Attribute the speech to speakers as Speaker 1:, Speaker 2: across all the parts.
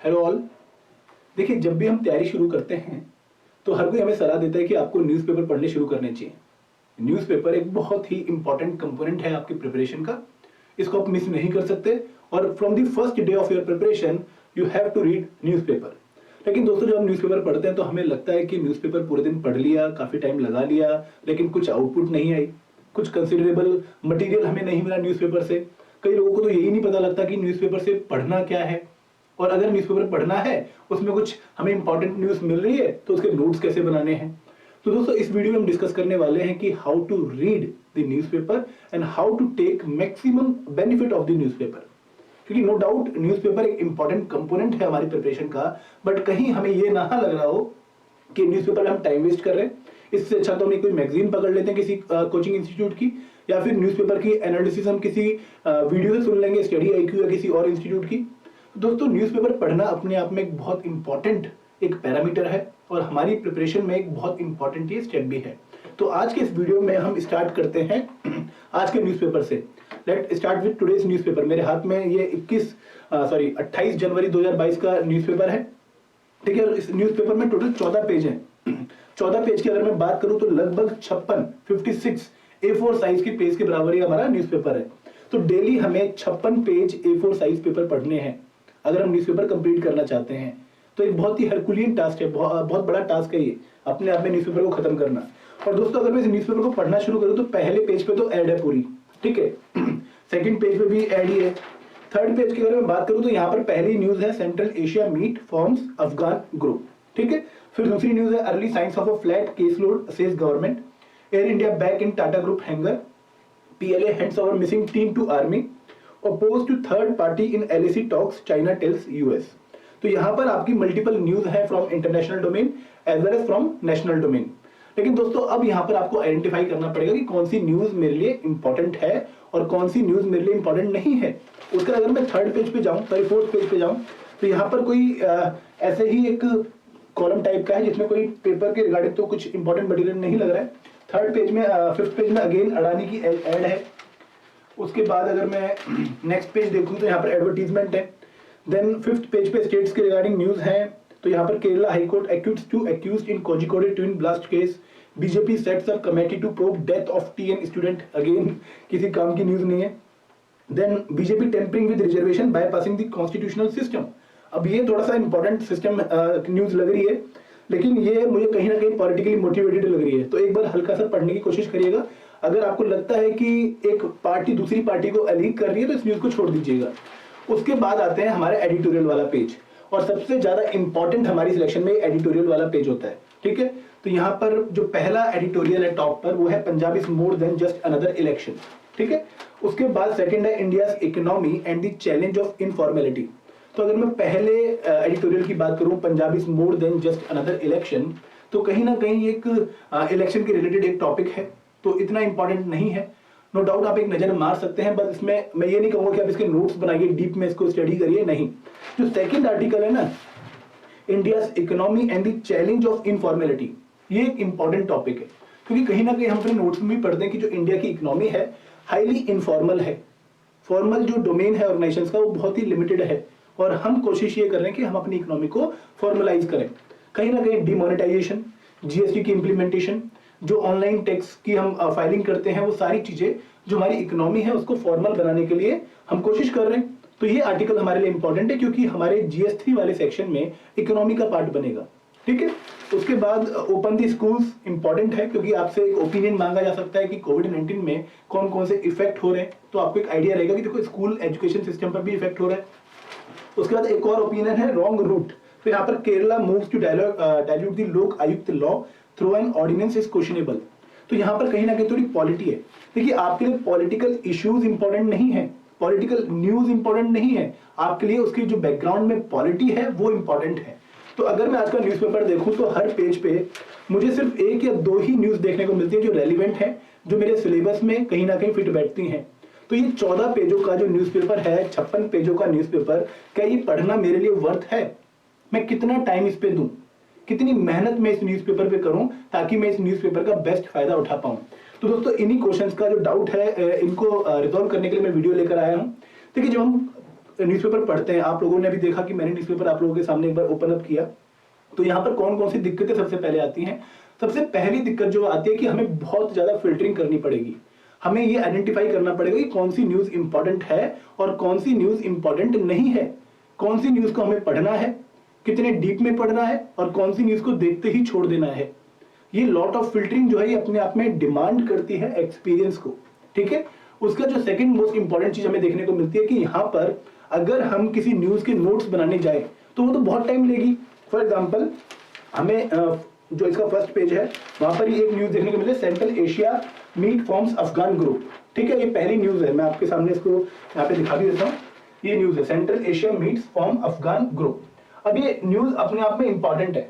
Speaker 1: Hello all. देखिए, जब भी हम तैयारी शुरू करते हैं तो हर कोई हमें सलाह देता है कि आपको न्यूज़पेपर पढ़ने शुरू करने चाहिए। न्यूज़पेपर एक बहुत ही इंपॉर्टेंट कंपोनेंट है आपकी प्रिपरेशन का। इसको आप मिस नहीं कर सकते और from the first day of your preparation you have to read newspaper. लेकिन दोस्तों, जब हम न्यूज़पेपर पढ़ते हैं तो हमें लगता है कि न्यूज़पेपर पूरे दिन पढ़ लिया, काफ़ी टाइम लगा लिया, लेकिन कुछ आउटपुट नहीं आई, कुछ कंसिडरेबल मटेरियल हमें नहीं मिला न्यूज़पेपर से। कई लोगों को तो यही नहीं पता लगता कि न्यूज़पेपर से पढ़ना क्या है, और अगर न्यूज़पेपर पढ़ना है उसमें कुछ हमें इंपॉर्टेंट न्यूज़ मिल रही है तो उसके नोट्स कैसे बनाने हैं। तो दोस्तों, इस वीडियो में हम डिस्कस करने वाले हैं कि how to read the newspaper and how to take maximum benefit of the newspaper. क्योंकि नो डाउट न्यूज़पेपर एक इंपॉर्टेंट कंपोनेंट है हमारी प्रिपरेशन का, बट कहीं हमें ये ना लग रहा हो कि न्यूज़पेपर में हम टाइम वेस्ट कर रहे हैं। इससे अच्छा तो हम कोई मैगजीन पकड़ लेते हैं किसी कोचिंग इंस्टीट्यूट की, या फिर न्यूज़पेपर की एनालिसिस हम किसी वीडियो से सुन लेंगे, स्टडी आईक्यू या किसी और इंस्टीट्यूट की। दोस्तों, न्यूज़पेपर पढ़ना अपने आप में एक बहुत इंपॉर्टेंट एक पैरामीटर है और हमारी प्रिपरेशन में एक बहुत इंपॉर्टेंट ये स्टेप भी है। तो आज के इस वीडियो में हम स्टार्ट करते हैं आज के न्यूज़पेपर से। Let start with today's newspaper. मेरे हाथ में ये 28 जनवरी 2022 का न्यूज़पेपर है। ठीक है, इस न्यूज़पेपर में टोटल 14 पेज हैं। 14 पेज की अगर मैं बात करूं तो लगभग 56 A4 साइज के पेज के बराबर ही हमारा न्यूज़पेपर है। तो डेली हमें 56 पेज A4 साइज पेपर पढ़ने हैं अगर हम न्यूज़पेपर कंप्लीट करना चाहते हैं। तो एक बहुत ही हरकुलियन टास्क है, बहुत बड़ा टास्क है ये, अपने आप में न्यूज़पेपर को खत्म करना। और दोस्तों, अगर मैं इस न्यूज़पेपर को पढ़ना शुरू करूं तो पहले पेज पे तो ऐड है पूरी, ठीक है। सेकंड पेज पे भी ऐड ही है। थर्ड पेज की अगर मैं बात करूं तो यहाँ पर पहली न्यूज है central Asia meet forms Afghan group, ठीक है। फिर दूसरी न्यूज है early science of a flat case load says government, Air India back in Tata group hangar, PLA hands over missing team to army, opposed to third party in LAC talks, China tells US। तो यहाँ पर आपकी multiple news है from international domain as well as from national domain. लेकिन दोस्तों, अब यहाँ पर आपको आइडेंटिफाई करना पड़ेगा कि कौन सी न्यूज मेरे लिए इंपॉर्टेंट है और कौन सी न्यूज मेरे लिए इंपॉर्टेंट नहीं है। उसका अगर मैं थर्ड पेज पे जाऊं, सॉरी फोर्थ पेज पे जाऊं, तो यहाँ पर कोई ऐसे ही एक कॉलम टाइप का है जिसमें कोई पेपर के रिगार्डिंग तो कुछ इंपॉर्टेंट मटेरियल नहीं लग रहा है। थर्ड पेज में फिफ्थ पेज में अगेन अडानी की एड है। उसके बाद अगर मैं नेक्स्ट पेज देखूं तो यहाँ पर एडवर्टीजमेंट है। देन फिफ्थ पेज पे स्टेट्स के रिगार्डिंग न्यूज है। तो यहाँ पर Kerala high court accused in Kozhikode twin blast case, BJP sets up committee to probe death of TN student, again किसी काम की न्यूज नहीं है। Then BJP tampering with reservation bypassing the constitutional system. अब ये थोड़ा सा इंपॉर्टेंट सिस्टम न्यूज लग रही है, लेकिन ये मुझे कहीं ना कहीं पॉलिटिकली मोटिवेटेड लग रही है। तो एक बार हल्का सा पढ़ने की कोशिश करिएगा। अगर आपको लगता है कि एक पार्टी दूसरी पार्टी को अलीग कर रही है तो इस न्यूज को छोड़ दीजिएगा। उसके बाद आते हैं हमारे एडिटोरियल वाला पेज, और सबसे ज्यादा इंपॉर्टेंट हमारी सिलेक्शन में एडिटोरियल वाला पेज होता है, ठीक है। तो यहाँ पर जो पहला एडिटोरियल है टॉप पर, वो है Punjab is more than just another election, ठीक है। उसके बाद सेकंड है India's economy and the challenge of informality. तो अगर मैं पहले एडिटोरियल की बात करूं, Punjab is more than just another election, तो कहीं ना कहीं एक इलेक्शन के रिलेटेड एक टॉपिक है, तो इतना इंपॉर्टेंट नहीं है। नो डाउट आप एक नजर मार सकते हैं, बस इसमें मैं ये नहीं कहूंगा कि आप इसके नोट्स बनाइए, डीप में इसको स्टडी करिए, नहीं। जो सेकंड आर्टिकल है ना, India's economy and the challenge of informality, ये एक इंपॉर्टेंट टॉपिक है, क्योंकि कहीं ना कहीं हम अपने नोट्स में भी पढ़ते हैं कि जो इंडिया की इकोनॉमी है हाईली इनफॉर्मल है। फॉर्मल जो डोमेन है ऑर्गेनाइजेशंस का वो बहुत ही लिमिटेड है, और हम कोशिश ये कर रहे हैं कि हम अपनी इकोनॉमी को फॉर्मलाइज करें। कहीं ना कहीं डिमोनेटाइजेशन, GST की इंप्लीमेंटेशन, जो ऑनलाइन टैक्स की हम फाइलिंग करते हैं, वो सारी चीजें जो हमारी इकोनॉमी है उसको फॉर्मल बनाने के लिए हम कोशिश कर रहे हैं। तो ये आर्टिकल हमारे लिए इंपॉर्टेंट है, क्योंकि हमारे GS3 वाले सेक्शन में इकोनॉमी का पार्ट बनेगा, ठीक है। उसके बाद ओपन दी स्कूल्स इंपॉर्टेंट है, क्योंकि आपसे एक ओपिनियन मांगा जा सकता है कि कोविड-19 में कौन कौन से इफेक्ट हो रहे हैं, तो आपको एक आइडिया रहेगा कि देखो स्कूल एजुकेशन सिस्टम पर भी इफेक्ट हो रहा है। उसके बाद एक और ओपिनियन है रॉन्ग रूट। तो यहाँ पर Kerala moves to dilute the Lokayukta law through an ordinance is questionable. तो यहाँ पर कहीं ना कहीं थोड़ी पॉलिटी है। देखिए, आपके लिए पॉलिटिकल इश्यूज इंपॉर्टेंट नहीं है, पॉलिटिकल न्यूज इंपॉर्टेंट नहीं है, आपके लिए उसकी जो बैकग्राउंड में पॉलिटी है वो इंपॉर्टेंट है। तो अगर मैं आज का न्यूज़पेपर देखूं तो हर पेज पे मुझे सिर्फ एक या दो ही न्यूज देखने को मिलती है जो रेलिवेंट है, जो मेरे सिलेबस में कहीं ना कहीं फिट बैठती हैं। तो ये 14 पेजों का जो न्यूज़पेपर है, 56 पेजों का न्यूज़पेपर, क्या ये पढ़ना मेरे लिए वर्थ है? मैं कितना टाइम इस पे दूं, कितनी मेहनत मैं इस न्यूज़पेपर पे करूं ताकि मैं इस न्यूज़पेपर का बेस्ट फायदा उठा पाऊं। तो दोस्तों, इन्हीं क्वेश्चंस का जो डाउट है इनको रिजॉल्व करने के लिए मैं वीडियो लेकर आया हूं। देखिए, जब हम न्यूज़पेपर पढ़ते हैं, आप लोगों ने भी देखा कि मैंने न्यूज़पेपर आप लोगों के सामने एक बार ओपन अप किया, तो यहाँ पर कौन कौन सी दिक्कतें सबसे पहले आती हैं। सबसे पहली दिक्कत जो आती है कि हमें बहुत ज्यादा फिल्टरिंग करनी पड़ेगी। हमें ये आइडेंटिफाई करना पड़ेगा कि कौन सी न्यूज इंपॉर्टेंट है और कौन सी न्यूज इंपॉर्टेंट नहीं है, कौन सी न्यूज को हमें पढ़ना है, कितने डीप में पढ़ना है और कौन सी न्यूज को देखते ही छोड़ देना है। ये लॉट ऑफ फिल्टरिंग जो है ये अपने आप में डिमांड करती है एक्सपीरियंस को, ठीक है। उसका जो सेकंड मोस्ट इंपॉर्टेंट चीज हमें देखने को मिलती है कि यहाँ पर अगर हम किसी न्यूज के नोट्स बनाने जाए तो वो तो बहुत टाइम लेगी। फॉर एग्जाम्पल हमें जो इसका फर्स्ट पेज है वहां पर ही एक न्यूज देखने को मिले, central Asia meet forms Afghan group, ठीक है। ये पहली न्यूज है, मैं आपके सामने इसको यहाँ पे दिखा भी देता हूँ। ये न्यूज है, central Asia meets form Afghan group. अब ये न्यूज अपने आप में इंपॉर्टेंट है।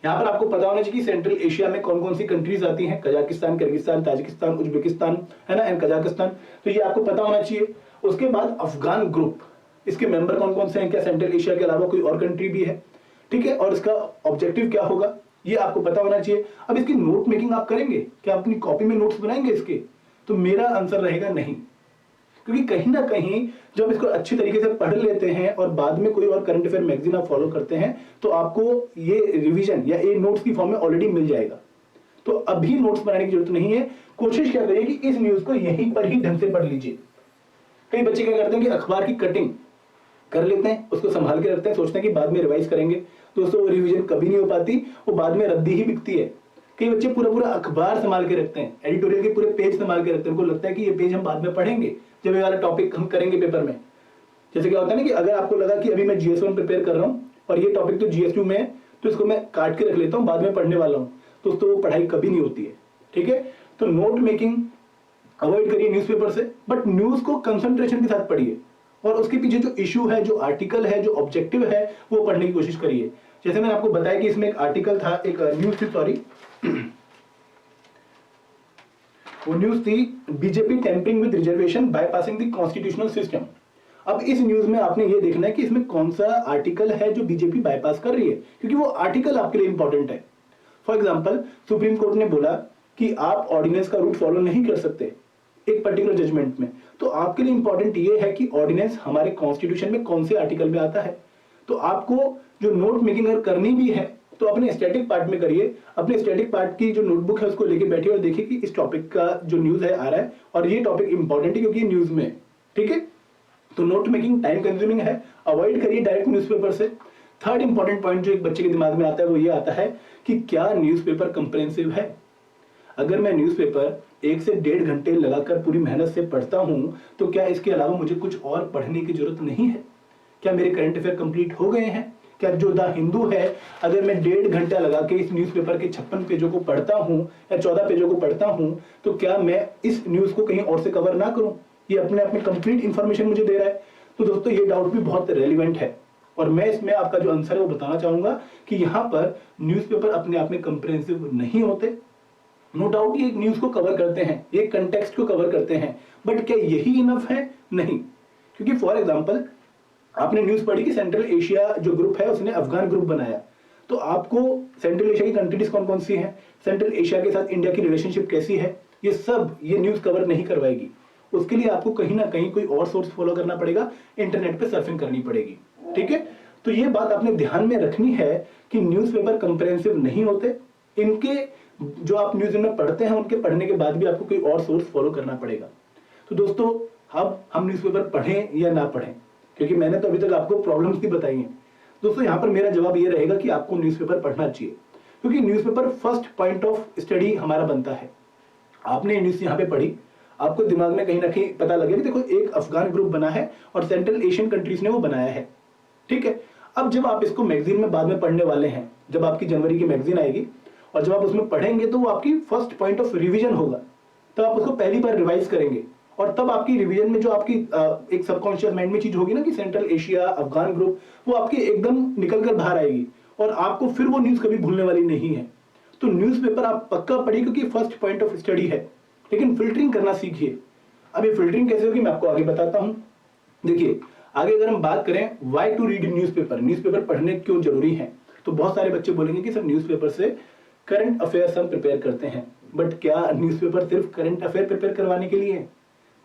Speaker 1: यहाँ पर आपको पता होना चाहिए कि सेंट्रल एशिया में कौन कौन सी कंट्रीज आती हैं, कजाकिस्तान, किर्गिस्तान, ताजिकिस्तान, उज्बेकिस्तान, है ना, एंड कजाकिस्तान, तो ये आपको पता होना चाहिए। उसके बाद अफगान ग्रुप, इसके मेंबर कौन कौन से हैं, क्या सेंट्रल एशिया के अलावा कोई और कंट्री भी है, ठीक है, और इसका ऑब्जेक्टिव क्या होगा ये आपको पता होना चाहिए। अब इसकी नोट मेकिंग आप करेंगे क्या, अपनी कॉपी में नोट्स बनाएंगे इसके, तो मेरा आंसर रहेगा नहीं, क्योंकि कहीं ना कहीं जब इसको अच्छी तरीके से पढ़ लेते हैं और बाद में कोई और करंट अफेयर मैगजीन आप फॉलो करते हैं तो आपको ये रिवीजन या ये नोट्स की फॉर्म में ऑलरेडी मिल जाएगा। तो अभी नोट्स बनाने की जरूरत नहीं है। कोशिश क्या करिए कि इस न्यूज को यहीं पर ही ढंग से पढ़ लीजिए। कई बच्चे क्या करते हैं कि अखबार की कटिंग कर लेते हैं, उसको संभाल के रखते हैं, सोचते हैं कि बाद में रिवाइज करेंगे। दोस्तों वो रिवीजन कभी नहीं हो पाती, वो बाद में रद्दी ही बिकती है। कई बच्चे पूरा पूरा अखबार संभाल के रखते हैं, एडिटोरियल के पूरे पेज संभाल के रखते हैं, उनको लगता है कि ये पेज हम बाद में पढ़ेंगे जब ये वाला टॉपिक हम करेंगे पेपर में। जैसे क्या होता है ना कि अगर आपको लगा कि अभी मैं GS1 प्रिपेयर कर रहा हूँ और ये टॉपिक तो GS2 में है तो इसको मैं काट के रख लेता हूँ, बाद में पढ़ने वाला हूँ, तो वो पढ़ाई कभी नहीं होती है, ठीक है। तो नोट मेकिंग अवॉइड करिए न्यूज़पेपर से, बट न्यूज को कंसंट्रेशन के साथ पढ़िए और उसके पीछे जो इशू है, जो आर्टिकल है, जो ऑब्जेक्टिव है, वो पढ़ने की कोशिश करिए। जैसे मैंने आपको बताया कि इसमें एक आर्टिकल था, एक न्यूज थी, सॉरी वो न्यूज थी BJP tampering with reservation bypassing the constitutional system. अब इस न्यूज में आपने ये देखना है कि इसमें कौन सा आर्टिकल है जो बीजेपी बाईपास कर रही है, क्योंकि वो आर्टिकल आपके लिए इंपॉर्टेंट है। फॉर एग्जाम्पल सुप्रीम कोर्ट ने बोला कि आप ऑर्डिनेंस का रूट फॉलो नहीं कर सकते एक पर्टिकुलर जजमेंट में, तो आपके लिए इंपॉर्टेंट ये है कि ऑर्डिनेंस हमारे कॉन्स्टिट्यूशन में कौन से आर्टिकल में आता है। तो आपको जो नोट मेकिंग अगर करनी भी है तो अपने स्टैटिक पार्ट में करिए, अपने स्टैटिक पार्ट की जो नोटबुक है उसको लेके बैठिए और देखिए कि इस टॉपिक का जो न्यूज है आ रहा है और ये टॉपिक इंपॉर्टेंट है क्योंकि ये न्यूज में है, ठीक है। तो नोट मेकिंग टाइम कंज्यूमिंग है, अवॉइड करिए डायरेक्ट न्यूज़पेपर से। थर्ड इंपॉर्टेंट पॉइंट जो एक बच्चे के दिमाग में आता है वो ये आता है कि क्या न्यूज़पेपर कंप्रेहेंसिव है। अगर मैं न्यूज़पेपर 1 से 1.5 घंटे लगाकर पूरी मेहनत से पढ़ता हूं तो क्या इसके अलावा मुझे कुछ और पढ़ने की जरूरत नहीं है। क्या मेरे करंट अफेयर कंप्लीट हो गए हैं। क्या जो द हिंदू है, अगर मैं 1.5 घंटा लगा के इस न्यूज़पेपर के 56 पेजों को पढ़ता हूं या 14 पेजों को पढ़ता हूं तो क्या मैं इस न्यूज को कहीं और से कवर ना करूं। ये अपने आप में कंप्लीट इंफॉर्मेशन मुझे दे रहा है। तो दोस्तों ये डाउट भी बहुत रेलिवेंट है और मैं इसमें आपका जो आंसर है वो बताना चाहूंगा कि यहाँ पर न्यूज़पेपर अपने आप में कंप्रेहेंसिव नहीं होते। नो डाउट ये न्यूज को कवर करते हैं, ये कंटेक्स्ट को कवर करते हैं, बट क्या यही इनफ है, नहीं। क्योंकि फॉर एग्जांपल आपने न्यूज पढ़ी कि सेंट्रल एशिया जो ग्रुप है उसने अफगान ग्रुप बनाया, तो आपको सेंट्रल एशिया की कंट्रीज कौन कौन सी हैं, सेंट्रल एशिया के साथ इंडिया की रिलेशनशिप कैसी है, ये सब ये न्यूज कवर नहीं करवाएगी। उसके लिए आपको कहीं ना कहीं कोई और सोर्स फॉलो करना पड़ेगा, इंटरनेट पे सर्फिंग करनी पड़ेगी, ठीक है। तो ये बात आपने ध्यान में रखनी है कि न्यूज़पेपर कंप्रेहेंसिव नहीं होते। इनके जो आप न्यूज में पढ़ते हैं उनके पढ़ने के बाद भी आपको कोई और सोर्स फॉलो करना पड़ेगा। तो दोस्तों अब हम न्यूज़पेपर पढ़ें या ना पढ़ें, क्योंकि मैंने तो अभी तक आपको प्रॉब्लम्स भी बताई हैं। दोस्तों यहाँ पर मेरा जवाब ये रहेगा कि आपको न्यूज़पेपर पढ़ना चाहिए, क्योंकि newspaper first point of study हमारा बनता है। आपने न्यूज यहाँ पे पढ़ी, आपको दिमाग में कहीं ना कहीं पता लगे कि देखो एक अफगान ग्रुप बना है और सेंट्रल एशियन कंट्रीज ने वो बनाया है, ठीक है। अब जब आप इसको मैगजीन में बाद में पढ़ने वाले हैं, जब आपकी जनवरी की मैगजीन आएगी और जब आप उसमें पढ़ेंगे तो वो आपकी फर्स्ट पॉइंट ऑफ रिवीजन होगा, तब आप उसको पहली बार रिवाइज करेंगे और तब आपकी रिवीजन में जो आपकी एक सबकॉन्शियस माइंड में चीज होगी ना कि सेंट्रल एशिया अफगान ग्रुप, वो आपकी एकदम निकल कर बाहर आएगी और आपको फिर वो न्यूज कभी भूलने वाली नहीं है। तो न्यूज़पेपर आप पक्का पढ़िए क्योंकि फर्स्ट पॉइंट ऑफ स्टडी है, लेकिन फिल्टरिंग करना सीखिए। अब ये फिल्टरिंग कैसे होगी मैं आपको आगे बताता हूं। देखिए आगे अगर हम बात करें why to read newspaper, newspaper पढ़ने क्यों जरूरी है, तो बहुत सारे बच्चे बोलेंगे कि सर न्यूज़पेपर से करंट अफेयर्स हम प्रिपेयर करते हैं, बट क्या न्यूज़पेपर सिर्फ करंट अफेयर प्रिपेयर करवाने के लिए है?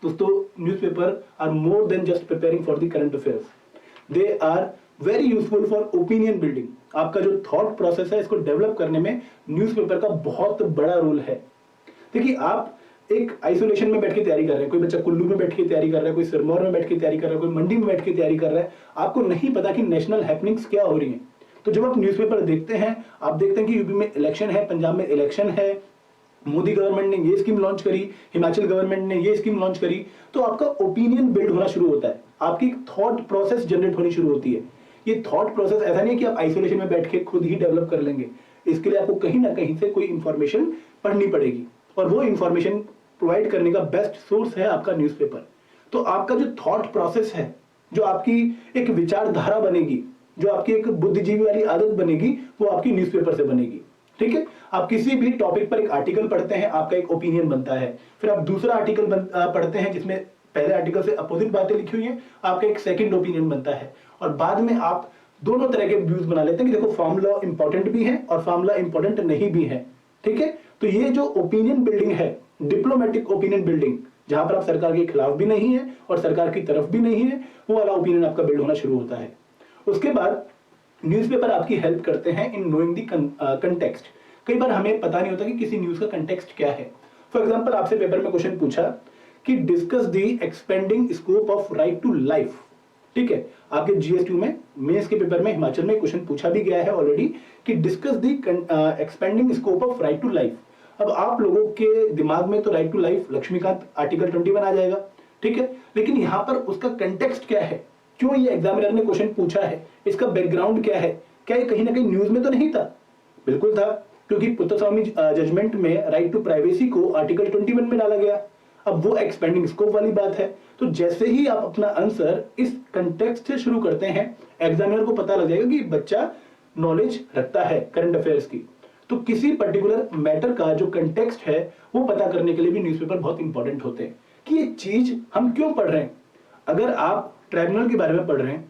Speaker 1: दोस्तों newspaper are more than just preparing for the current affairs, they are very useful for opinion building. आपका जो थॉट प्रोसेस है इसको डेवलप करने में न्यूज़पेपर का बहुत बड़ा रोल है। देखिए आप एक आइसोलेशन में बैठ के तैयारी कर रहे हैं, कोई बच्चा कुल्लू में बैठ के तैयारी कर रहा है, कोई सिरमौर में बैठ के तैयारी कर रहा है, कोई मंडी में बैठ के तैयारी कर रहा है, आपको नहीं पता कि नेशनल हैपनिंग्स क्या हो रही हैं। तो जब आप न्यूज़पेपर देखते हैं, आप देखते हैं कि यूपी में इलेक्शन है, पंजाब में इलेक्शन है, मोदी गवर्नमेंट ने ये स्कीम लॉन्च करी, हिमाचल गवर्नमेंट ने ये स्कीम लॉन्च करी, तो आपका ओपिनियन बिल्ड होना शुरू होता है, आपकी थॉट प्रोसेस जनरेट होनी शुरू होती है। ये थॉट प्रोसेस ऐसा नहीं है कि आप आइसोलेशन में बैठ के खुद ही डेवलप कर लेंगे, इसके लिए आपको कहीं ना कहीं से कोई इंफॉर्मेशन पढ़नी पड़ेगी, और वो इंफॉर्मेशन प्रोवाइड करने का बेस्ट सोर्स है आपका न्यूज़पेपर। तो आपका जो थॉट प्रोसेस है, जो आपकी एक विचारधारा बनेगी, जो आपकी एक बुद्धिजीवी वाली आदत बनेगी, वो आपकी न्यूज़पेपर से बनेगी। ठीक है, आप किसी भी टॉपिक पर एक आर्टिकल पढ़ते हैं, आपका एक ओपिनियन बनता है, फिर आप दूसरा आर्टिकल पढ़ते हैं जिसमें पहले आर्टिकल से अपोजिट बातें लिखी हुई हैं, आपका एक सेकंड ओपिनियन बनता है, और बाद में आप दोनों तरह के व्यूज बना लेते हैं कि देखो फार्मूला इंपॉर्टेंट भी है और फार्मूला इंपॉर्टेंट नहीं भी है। ठीक है, तो ये जो ओपिनियन बिल्डिंग है, डिप्लोमेटिक ओपिनियन बिल्डिंग, जहां पर आप सरकार के खिलाफ भी नहीं है और सरकार की तरफ भी नहीं है, वो वाला ओपिनियन आपका बिल्ड होना शुरू होता है। उसके बाद न्यूज़पेपर आपकी हेल्प करते हैं इन नोइंग द कंटेक्स्ट। कई बार हमें पता नहीं होता कि किसी न्यूज का कंटेक्स्ट क्या है। फॉर एग्जांपल आपसे पेपर में क्वेश्चन पूछा कि discuss the expanding scope of right to life. ठीक है, आपके जीएसटी में मेंस के पेपर में हिमाचल में क्वेश्चन पूछा भी गया है ऑलरेडी कि discuss the expanding scope of right to life. अब आप लोगों के दिमाग में तो right to life Laxmikanth article 21 आ जाएगा। ठीक है, लेकिन यहां पर उसका कंटेक्स्ट क्या है, क्यों ये एग्जामिनर ने क्वेश्चन पूछा है, इसका बैकग्राउंड क्या है, क्या ये कहीं ना कहीं न्यूज में तो नहीं था? बिल्कुल था, क्योंकि पुत्तस्वामी जजमेंट में राइट टू प्राइवेसी को आर्टिकल 21 में डाला गया। अब वो एक्सपेंडिंग स्कोप वाली बात है। तो जैसे ही आप अपना आंसर इस कंटेक्स्ट से शुरू करते हैं, एग्जामिनर को पता लग जाएगा कि बच्चा नॉलेज रखता है करंट अफेयर्स की। तो किसी पर्टिकुलर मैटर का जो कंटेक्स्ट है वो पता करने के लिए भी न्यूज़पेपर बहुत इंपॉर्टेंट होते हैं कि ये चीज हम क्यों पढ़ रहे हैं। अगर आप ट्राइब्यूनल के बारे में पढ़ रहे हैं,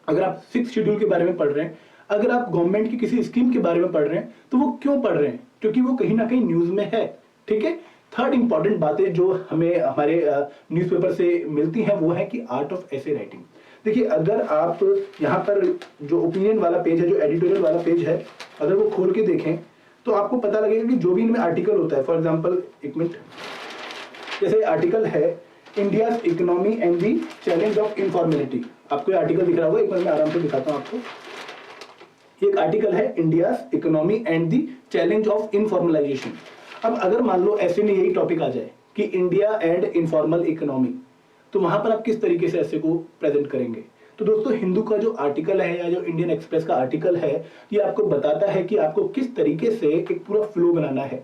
Speaker 1: अगर आप 6th शेड्यूल के बारे में पढ़ रहे हैं, अगर आप गवर्नमेंट की किसी स्कीम के बारे में पढ़ रहे हैं, तो वो क्यों पढ़ रहे हैं? क्योंकि वो कहीं ना कहीं न्यूज में है। ठीक है, थर्ड इंपॉर्टेंट बातें जो हमें हमारे न्यूज़पेपर से मिलती हैं वो है कि आर्ट ऑफ ऐसे राइटिंग। देखिए, अगर आप यहाँ पर जो ओपिनियन वाला पेज है, जो एडिटोरियल वाला पेज है, अगर वो खोल के देखें तो आपको पता लगेगा कि जो भी इनमें आर्टिकल होता है, फॉर एग्जाम्पल एक मिनट, जैसे आर्टिकल है India economy and the challenge of informality. आपको ये आर्टिकल दिख रहा होगा, एक मिनट में आराम से दिखाता हूँ आपको। एक आर्टिकल है India economy and the challenge of informalisation. अब अगर मान लो ऐसे में यही टॉपिक आ जाए कि इंडिया एंड इनफॉर्मल इकोनॉमी, तो वहां पर आप किस तरीके से ऐसे को प्रेजेंट करेंगे? तो दोस्तों, हिंदू का जो आर्टिकल है या जो इंडियन एक्सप्रेस का आर्टिकल है, ये आपको बताता है कि आपको किस तरीके से एक पूरा फ्लो बनाना है,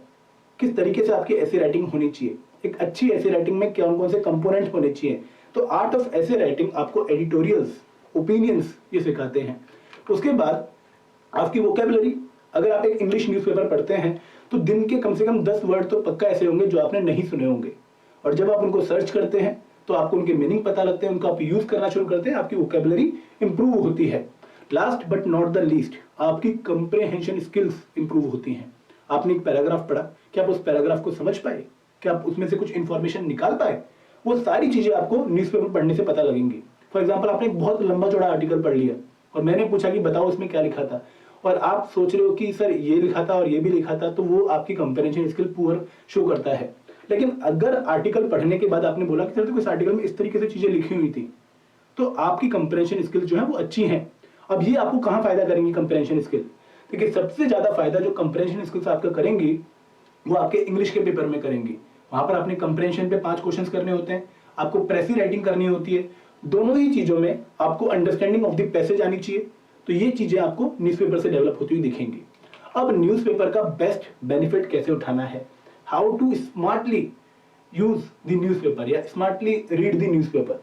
Speaker 1: किस तरीके से आपकी ऐसे राइटिंग होनी चाहिए, एक अच्छी ऐसे राइटिंग में कौन कौन से कंपोनेंट होने चाहिए। तो आर्ट ऑफ ऐसे राइटिंग आपको एडिटोरियल्स, ओपिनियंस ये सिखाते हैं। उसके बाद आपकी वोकैबुलरी, अगर आप एक इंग्लिश न्यूज़पेपर पढ़ते हैं तो दिन के कम से कम 10 वर्ड तो पक्का ऐसे होंगे जो आपने नहीं सुने होंगे, और जब आप उनको सर्च करते हैं तो आपको उनके मीनिंग पता लगते हैं, उनको आप यूज करना शुरू करते हैं, आपकी वोकैबुलरी इंप्रूव होती है। Last but not the least, आपकी कंप्रेहेंशन स्किल्स इंप्रूव होती हैं। आपने एक पैराग्राफ पढ़ा, क्या आप उस पैराग्राफ को समझ पाए, क्या आप उसमें से कुछ इंफॉर्मेशन निकाल पाए? वो सारी चीजें आपको न्यूज़पेपर पढ़ने से पता लगेंगी। फॉर एग्जाम्पल, आपने एक बहुत लंबा चौड़ा आर्टिकल पढ़ लिया और मैंने पूछा कि बताओ उसमें क्या लिखा था, और आप सोच रहे हो कि सर ये लिखा था और ये भी लिखा था, तो वो आपकी कंपेरिजन स्किल पुअर शो करता है। लेकिन अगर आर्टिकल पढ़ने के बाद आपने बोला कि सर देखो इस आर्टिकल में इस तरीके से चीजें लिखी हुई थी, तो आपकी कंपेरिजन स्किल जो है वो अच्छी हैं। अब ये आपको कहाँ फायदा करेंगी कंपेरिजन स्किल? देखिए, सबसे ज्यादा फायदा जो कंपेरिजन स्किल्स आपका करेंगी वो आपके इंग्लिश के पेपर में करेंगी। वहां पर आपने कंप्रेंशन पे 5 क्वेश्चंस करने होते हैं, आपको प्रेसी राइटिंग करनी होती है। दोनों ही चीजों में आपको अंडरस्टैंडिंग ऑफ द पैसेज आनी चाहिए। तो ये चीजें आपको न्यूज़पेपर से डेवलप होती हुई दिखेंगी। अब न्यूज़पेपर का बेस्ट बेनिफिट कैसे उठाना है, how to smartly use the newspaper या स्मार्टली रीड द न्यूज़पेपर।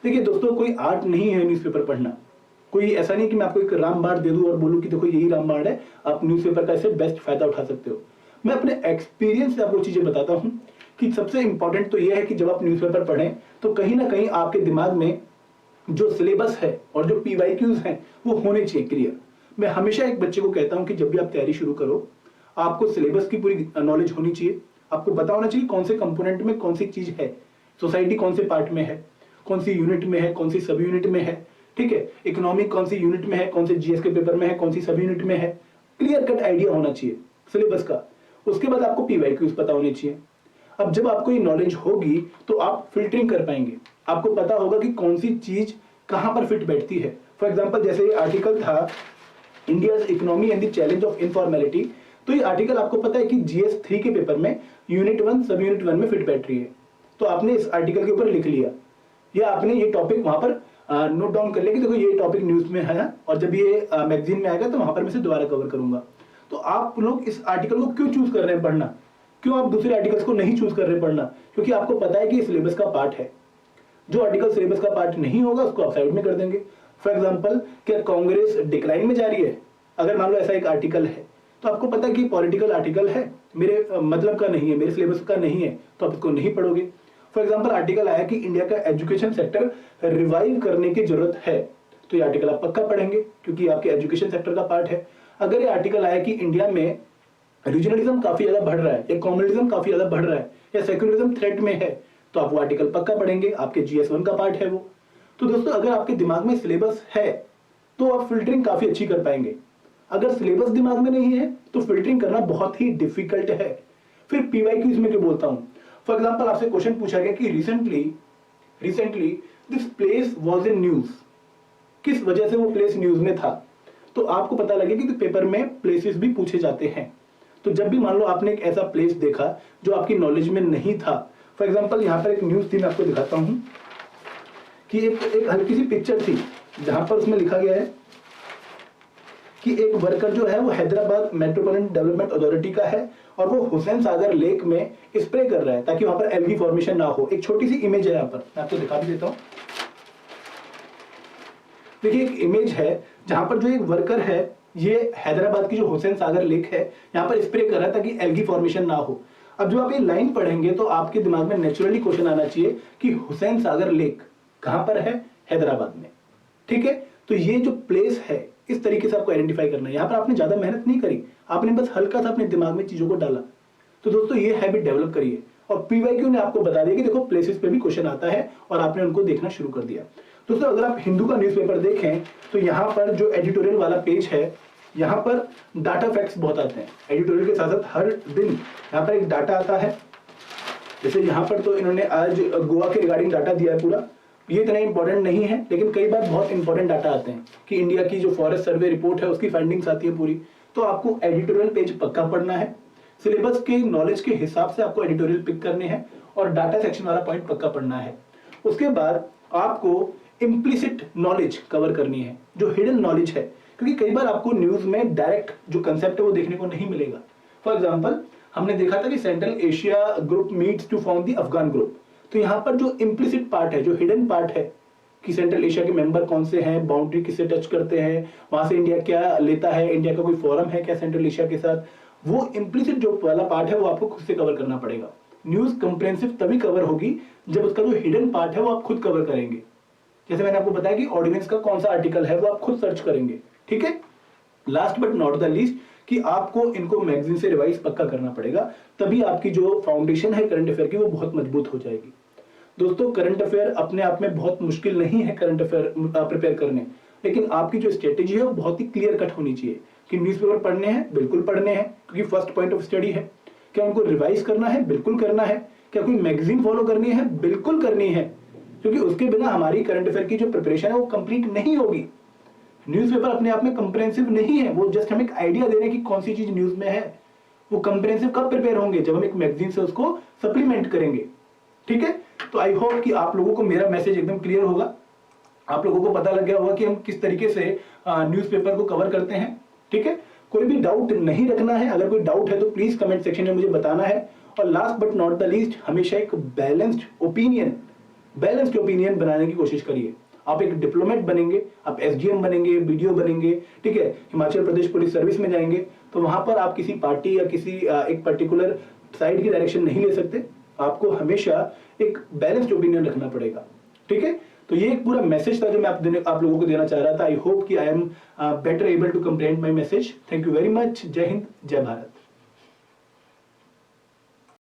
Speaker 1: देखिए दोस्तों, कोई आर्ट नहीं है न्यूज़पेपर पढ़ना। कोई ऐसा नहीं कि मैं आपको एक रामबाण दे दूं और बोलूं कि देखो यही रामबाण है, आप न्यूज़पेपर का इससे बेस्ट फायदा उठा सकते हो। मैं अपने एक्सपीरियंस से आपको चीजें बताता हूं कि सबसे इंपॉर्टेंट तो यह है कि जब आप न्यूज़पेपर पढ़ें तो कहीं ना कहीं आपके दिमाग में जो सिलेबस है और जो PYQs हैं वो होने चाहिए क्लियर। मैं हमेशा एक बच्चे को कहता हूं कि जब भी आप तैयारी शुरू करो, आपको सिलेबस की पूरी नॉलेज होनी चाहिए, आपको पता होना चाहिए कौन से कंपोनेंट में कौन सी चीज है, सोसाइटी कौन से पार्ट में है, कौन सी यूनिट में है, कौन सी सब यूनिट में है, ठीक है, इकोनॉमिक कौन सी यूनिट में है, कौन से जीएस के पेपर में है, कौन सी सब यूनिट में है, क्लियर कट आइडिया होना चाहिए सिलेबस का। उसके बाद आपको पीवाईक्यूज पता होने चाहिए। अब जब आपको ये नॉलेज होगी तो आप फिल्टरिंग कर पाएंगे, आपको पता होगा कि कौन सी चीज कहां पर फिट बैठती है। फॉर एग्जांपल जैसे ये आर्टिकल था India's economy and the challenge of informality, तो ये आर्टिकल आपको पता है कि जीएस 3 के पेपर में यूनिट 1 सब यूनिट 1 में फिट बैठ रही है, तो आपने इस आर्टिकल के ऊपर लिख लिया या आपने ये टॉपिक वहां पर नोट डाउन कर लिया कि देखो ये टॉपिक न्यूज में है और जब ये मैगजीन में आएगा तो वहां पर मैं इसे दोबारा कवर करूंगा। तो आप लोग इस आर्टिकल को क्यों चूज कर रहे हैं पढ़ना, क्यों आप दूसरे आर्टिकल्स को नहीं चूज कर रहे पढ़ना, क्योंकि आपको पता है कि ये सिलेबस का पार्ट है। जो आर्टिकल सिलेबस का पार्ट नहीं होगा उसको आप साइड में कर देंगे। फॉर एग्जांपल क्या कांग्रेस डिक्लाइन में जा रही है, अगर मान लो ऐसा एक आर्टिकल है तो आपको पता है कि पॉलिटिकल आर्टिकल है, मेरे मतलब का नहीं है, मेरे सिलेबस का नहीं है, तो आप इसको नहीं पढ़ोगे। फॉर एग्जांपल आर्टिकल आया कि इंडिया का एजुकेशन सेक्टर रिवाइव करने की जरूरत है, तो ये आर्टिकल आप पक्का पढ़ेंगे क्योंकि आपके एजुकेशन सेक्टर का पार्ट है। अगर ये आर्टिकल आया कि इंडिया में रीजनलिज्म काफी ज्यादा बढ़ रहा है या कम्युनलिज्म काफी ज्यादा बढ़ रहा है या सेक्युलरिज्म थ्रेट में है, तो आप वो आर्टिकल पक्का पढ़ेंगे, आपके GS1 का पार्ट है वो। तो दोस्तों अगर आपके दिमाग में सिलेबस है तो आप फिल्टरिंग काफी अच्छी कर पाएंगे। अगर सिलेबस दिमाग में नहीं है तो फिल्टरिंग करना बहुत ही डिफिकल्ट है। फिर पीवाईक्यूज में क्या बोलता हूं, फॉर एग्जांपल आपसे क्वेश्चन पूछा गया कि recently this place was in news, किस वजह से वो प्लेस न्यूज में था, तो आपको पता लगे कि पेपर में प्लेसेस भी पूछे जाते हैं। तो जब भी मान लो आपने एक ऐसा प्लेस देखा जो आपकी नॉलेज में नहीं था, फॉर एग्जांपल यहां पर एक न्यूज थी, मैं आपको दिखाता हूं कि एक हल्की सी पिक्चर थी जहां पर उसमें लिखा गया है कि एक वर्कर जो है वो हैदराबाद मेट्रोपॉलिटन डेवलपमेंट अथॉरिटी का है और वो हुसैन सागर लेक में स्प्रे कर रहा है ताकि वहां पर एल्गी फॉर्मेशन ना हो। एक छोटी सी इमेज है, यहाँ पर मैं आपको दिखा भी देता हूं। देखिए एक इमेज है जहां पर जो एक वर्कर है ये हैदराबाद की जो हुसैन सागर लेक है यहाँ पर स्प्रे कर रहा है ताकि एल्गी फॉर्मेशन ना हो। अब जब आप ये लाइन पढ़ेंगे तो आपके दिमाग में नेचुरली क्वेश्चन आना चाहिए कि हुसैन सागर लेक कहां पर है, हैदराबाद में, ठीक है। तो ये जो प्लेस है इस तरीके से आपको आइडेंटिफाई करना है। यहाँ पर आपने ज्यादा मेहनत नहीं करी, आपने बस हल्का सा अपने दिमाग में चीजों को डाला। तो दोस्तों ये हैबिट डेवलप करिए और पीवाईक्यू ने आपको बता दिया कि देखो प्लेसेस पे भी क्वेश्चन आता है और आपने उनको देखना शुरू कर दिया। दोस्तों अगर आप हिंदू का न्यूज़पेपर देखें तो यहाँ पर जो एडिटोरियल वाला पेज है यहाँ पर डाटा फैक्ट्स बहुत आते हैं। एडिटोरियल के साथ साथ हर दिन यहाँ पर एक डाटा आता है। जैसे यहाँ पर तो इन्होंने आज गोवा के रिगार्डिंग डाटा दिया है पूरा, ये इतना इंपॉर्टेंट नहीं है लेकिन कई बार बहुत इंपॉर्टेंट डाटा आते हैं कि इंडिया की जो फॉरेस्ट सर्वे रिपोर्ट है उसकी फाइंडिंग्स आती है पूरी। तो आपको एडिटोरियल पेज पक्का पढ़ना है, सिलेबस के नॉलेज के हिसाब से आपको एडिटोरियल पिक करने हैं और डाटा सेक्शन वाला पॉइंट पक्का पढ़ना है। उसके बाद आपको इम्प्लिसिट नॉलेज कवर करनी है, जो हिडन नॉलेज है, क्योंकि कई बार आपको न्यूज में डायरेक्ट जो कंसेप्ट है वो देखने को नहीं मिलेगा। फॉर एग्जाम्पल हमने देखा था कि central Asia group meets to form the Afghan group, तो यहाँ पर जो इम्प्लिसिट पार्ट है, जो हिडन पार्ट है कि सेंट्रल एशिया के मेंबर कौन से हैं, बाउंड्री किससे टच करते हैं, वहां से इंडिया क्या लेता है, इंडिया का कोई फोरम है क्या सेंट्रल एशिया के साथ, वो इम्प्लिसिट जो वाला पार्ट है वो आपको खुद से कवर करना पड़ेगा। न्यूज कंप्रेहेंसिव तभी कवर होगी जब उसका जो हिडन पार्ट है वो आप खुद कवर करेंगे। जैसे मैंने आपको बताया कि ऑर्डिनेंस का कौन सा आर्टिकल है वो आप खुद सर्च करेंगे, ठीक है। Last but not the least कि आपको इनको मैगजीन से रिवाइज पक्का करना पड़ेगा, तभी आपकी जो फाउंडेशन है करंट अफेयर की वो बहुत मजबूत हो जाएगी। दोस्तों करंट अफेयर अपने आप में बहुत मुश्किल नहीं है करंट अफेयर प्रिपेयर करने, लेकिन आपकी जो स्ट्रेटेजी है वो बहुत ही क्लियर कट होनी चाहिए कि न्यूज़पेपर पढ़ने हैं, बिल्कुल पढ़ने हैं क्योंकि फर्स्ट पॉइंट ऑफ स्टडी है। क्या उनको रिवाइज करना है, बिल्कुल करना है। क्या कोई मैगजीन फॉलो करनी है, बिल्कुल करनी है, क्योंकि उसके बिना हमारी करंट अफेयर की जो प्रिपरेशन है वो कंप्लीट नहीं होगी। न्यूज़पेपर अपने आप में कंप्रेहेंसिव नहीं है, वो जस्ट हमें एक आइडिया दे रहे हैं कि कौन सी चीज न्यूज में है। वो कंप्रेहेंसिव कब प्रिपेयर होंगे, जब हम एक मैगजीन से उसको सप्लीमेंट करेंगे, ठीक है। तो आई होप कि आप लोगों को मेरा मैसेज एकदम क्लियर होगा, आप लोगों को पता लग गया होगा कि हम किस तरीके से न्यूज़पेपर को कवर करते हैं, ठीक है। कोई भी डाउट नहीं रखना है, अगर कोई डाउट है तो प्लीज कमेंट सेक्शन में मुझे बताना है। और last but not the least, हमेशा एक बैलेंस्ड ओपिनियन बनाने की कोशिश करिए। आप एक डिप्लोमेट बनेंगे, आप SDM बनेंगे, BDO बनेंगे, ठीक है, हिमाचल प्रदेश पुलिस सर्विस में जाएंगे, तो वहां पर आप किसी पार्टी या किसी एक पर्टिकुलर साइड की डायरेक्शन नहीं ले सकते। आपको हमेशा एक बैलेंस्ड ओपिनियन रखना पड़ेगा, ठीक है। तो ये एक पूरा मैसेज था जो मैं आप लोगों को देना चाह रहा था। आई होप कि I am better able to comprehend my message. Thank you very much. Jai Hind, जय भारत।